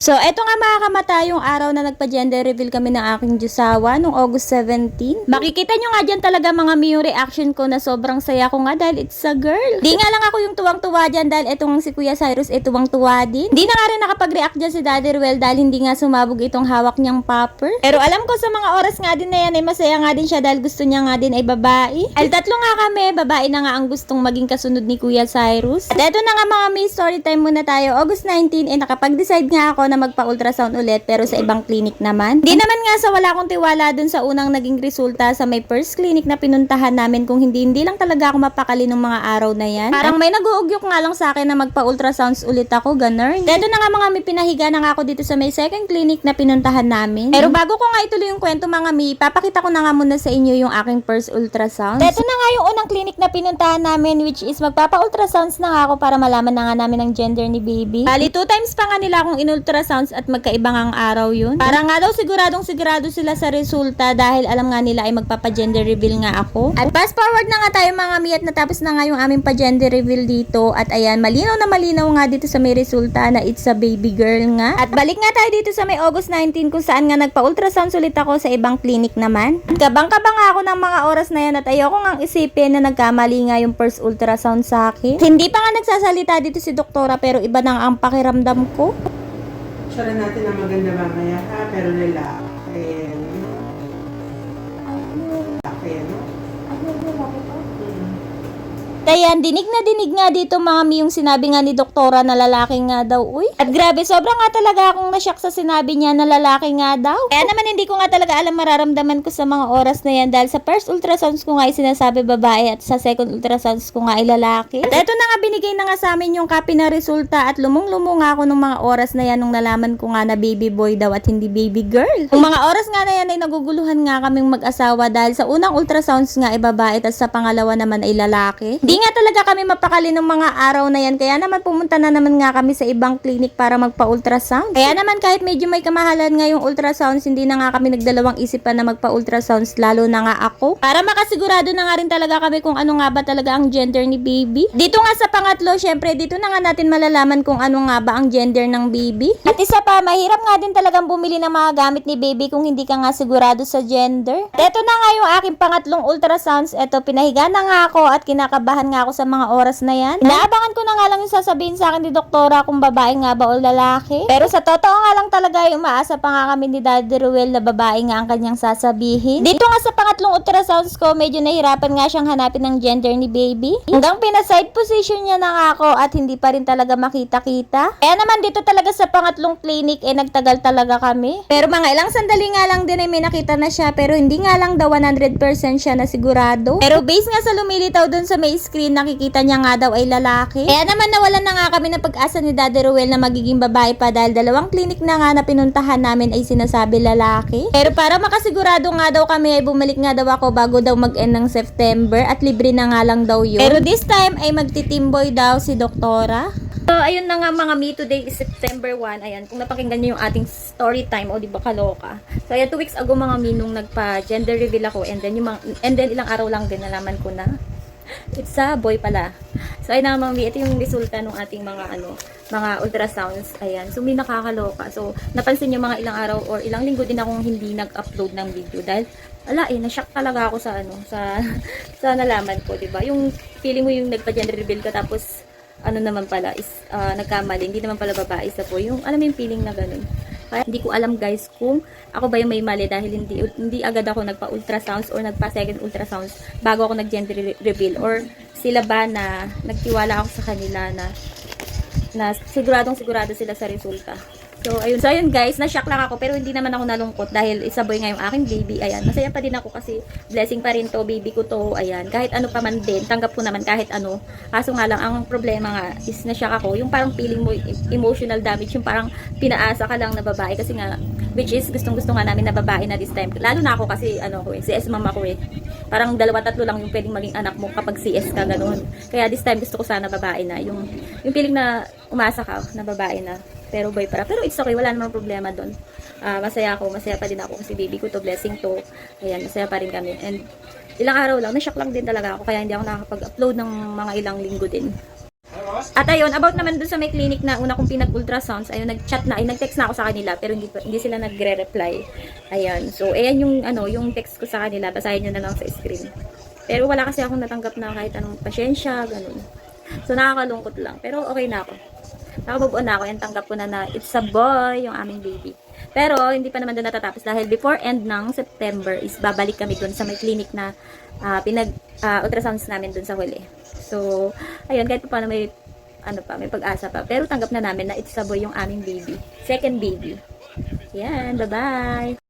So, eto nga mga kamata, yung araw na nagpa-gender reveal kami ng aking Diyosawa noong August 17. Makikita nyo nga dyan talaga mga yung reaction ko na sobrang saya ko nga dahil it's a girl. Di nga lang ako yung tuwang-tuwa dyan dahil etong si Kuya Cyrus tuwang-tuwa din. Di na nga rin nakapag-react dyan si Daddy Ruel dahil hindi nga sumabog itong hawak niyang popper. Pero alam ko sa mga oras nga din na yan ay masaya nga din siya dahil gusto niya nga din ay babae. Al tatlo nga kami, babae na nga ang gustong maging kasunod ni Kuya Cyrus. At eto na nga mga may story time muna tayo. August 19 nakapag-decide nga ako na magpa-ultrasound ulit pero sa ibang clinic naman. Di naman nga sa wala akong tiwala dun sa unang naging resulta sa may first clinic na pinuntahan namin kung hindi lang talaga ako mapakali ng mga araw na yan. Parang may nag-uugyok nga lang sa akin na magpa-ultrasounds ulit ako, ganun. Dito na nga mga may pinahiga na nga ako dito sa may second clinic na pinuntahan namin. Pero bago ko nga ituloy yung kwento mga mi, papakita ko na nga muna sa inyo yung aking first ultrasound. Dito na nga yung unang clinic na pinuntahan namin which is magpapa-ultrasounds na nga ako para malaman na nga namin ang gender ni baby. Bali, 2 times pa nga nila akong in-ultrasounds at magkaibang ang araw yun. Para nga daw sigurado sila sa resulta dahil alam nga nila ay magpapa-gender reveal nga ako. At fast forward na nga tayo mga mi at natapos na nga yung aming pa-gender reveal dito at ayan, malinaw na malinaw nga dito sa may resulta na it's a baby girl nga. At balik nga tayo dito sa may August 19 kung saan nga nagpa-ultrasound ulit ako sa ibang clinic naman. Kabang-kabang ako ng mga oras na yan at ayoko nga isipin na nagkamali nga yung first ultrasound sa akin. Hindi pa nga nagsasalita dito si doktora pero iba na ang pakiramdam ko. Sure natin ang maganda mamaya ha, pero lalaki. Lalaki, no? Kaya dinig nga dito mga mi yung sinabi nga ni doktora na lalaki nga daw, uy. At grabe, sobrang nga talaga akong nasyak sa sinabi niya na lalaki nga daw. Kaya naman hindi ko nga talaga alam mararamdaman ko sa mga oras na yan dahil sa first ultrasounds ko nga ay sinasabi babae at sa second ultrasounds ko nga ay lalaki. At eto na nga binigay na nga sa amin yung copy na resulta at lumong-lumo nga ako nung mga oras na yan nung nalaman ko nga na baby boy daw at hindi baby girl. Yung mga oras nga na yan ay naguguluhan nga kaming mag-asawa dahil sa unang ultrasounds nga ay babae at sa pangalawa naman ay lalaki. Di nga talaga kami mapakali ng mga araw na yan kaya naman pumunta na naman nga kami sa ibang clinic para magpa-ultrasound. Kaya naman kahit medyo may kamahalan nga yung ultrasounds, hindi na nga kami nagdalawang isipan na magpa-ultrasounds lalo na nga ako. Para makasigurado na nga rin talaga kami kung ano nga ba talaga ang gender ni baby. Dito nga sa pangatlo, syempre dito na nga natin malalaman kung ano nga ba ang gender ng baby. At isa pa, mahirap nga din talagang bumili ng mga gamit ni baby kung hindi ka nga sigurado sa gender. At eto na nga yung aking pangatlong ultrasounds. Eto, pinahiga na nga ako at kinakabahan nga ako sa mga oras na yan. Inaabangan ko na nga lang yung sasabihin sa akin ni doktora kung babae nga ba o lalaki. Pero sa totoo nga lang talaga yung umaasa pa nga kami ni Daddy Ruel na babae nga ang kanyang sasabihin. Dito nga sa pangatlong ultrasounds ko, medyo nahirapan nga siyang hanapin ng gender ni baby. Hanggang pinaside position niya na nga ako at hindi pa rin talaga makita-kita. Kaya naman dito talaga sa pangatlong clinic nagtagal talaga kami. Pero mga ilang sandali nga lang din ay may nakita na siya pero hindi nga lang daw 100% siya na sigurado. Pero based nga sa lumilitaw dun sa may screen, nakikita niya nga daw ay lalaki. Kaya naman nawalan na nga kami ng pag-asa ni Daddy Ruel na magiging babae pa dahil dalawang clinic na nga na pinuntahan namin ay sinasabi lalaki. Pero para makasigurado nga daw kami ay bumalik nga daw ako bago daw mag-end ng September at libre na nga lang daw yun. Pero this time ay magtitimboy daw si doktora. So, ayun na nga mga mi, today is September 1. Ayan, kung napakinggan niyo yung ating story time, o di ba kaloka. So, ayan, 2 weeks ago mga mi, nung nagpa-gender reveal ako, and then ilang araw lang din nalaman ko na it's a boy pala. So, ayun na mga mi, ito yung resulta ng ating mga ultrasounds. Ayan, so may nakakaloka. So, napansin niyo mga ilang araw or ilang linggo din akong hindi nag-upload ng video dahil na-shock talaga ako sa sa nalaman ko, 'di ba? Yung feeling mo yung nagpa-gender reveal ka tapos naman pala is nagkamali, hindi naman pala babae sa po. Yung alam mo yung feeling na ganun. Kaya hindi ko alam guys kung ako ba yung may mali dahil hindi agad ako nagpa-ultrasounds or nagpa-second ultrasounds bago ako nag-gender reveal or sila ba na nagtiwala ako sa kanila na siguro sila sa resulta. So ayun guys, na-shock lang ako pero hindi naman ako nalungkot dahil isa boy nga yung aking baby. Ayan, masaya pa din ako kasi blessing pa rin to, baby ko to. Ayan, kahit ano pa man din, tanggap ko naman kahit ano. Kaso nga lang, ang problema nga is na-shock ako. Yung parang feeling mo, emotional damage, yung parang pinaasa ka lang na babae kasi nga, which is gustong-gusto nga namin na babae na this time. Lalo na ako kasi CS mama ko eh. Parang 2-3 lang yung pwedeng maging anak mo kapag CS ka, ganoon. Kaya this time gusto ko sana babae na. Yung feeling na umasa ka na babae na. Pero boy para. Pero it's okay, wala namang problema doon. Masaya pa din ako kasi baby ko to, blessing to. Ayan, masaya pa rin kami. And ilang araw lang, na-shock lang din talaga ako kaya hindi ako nakakapag-upload ng mga ilang linggo din. At ayun, about naman dun sa may clinic na una kong pinag-ultrasounds, ayun, nag-chat na, ay nag-text na ako sa kanila, pero hindi sila nagre-reply. Ayun, so, ayan yung, yung text ko sa kanila, basahin nyo na lang sa screen. Pero wala kasi akong natanggap na kahit anong pasyensya, ganun. So, nakakalungkot lang, pero okay na ako. Nakabubon na ako, and tanggap ko na it's a boy, yung aming baby. Pero, hindi pa naman doon natatapos dahil before end ng September is babalik kami doon sa may clinic na ultrasounds namin doon sa huli. So, ayun, kahit pa paano may may pag-asa pa. Pero tanggap na namin na it's a boy yung aming baby. Second baby. Yan, bye-bye!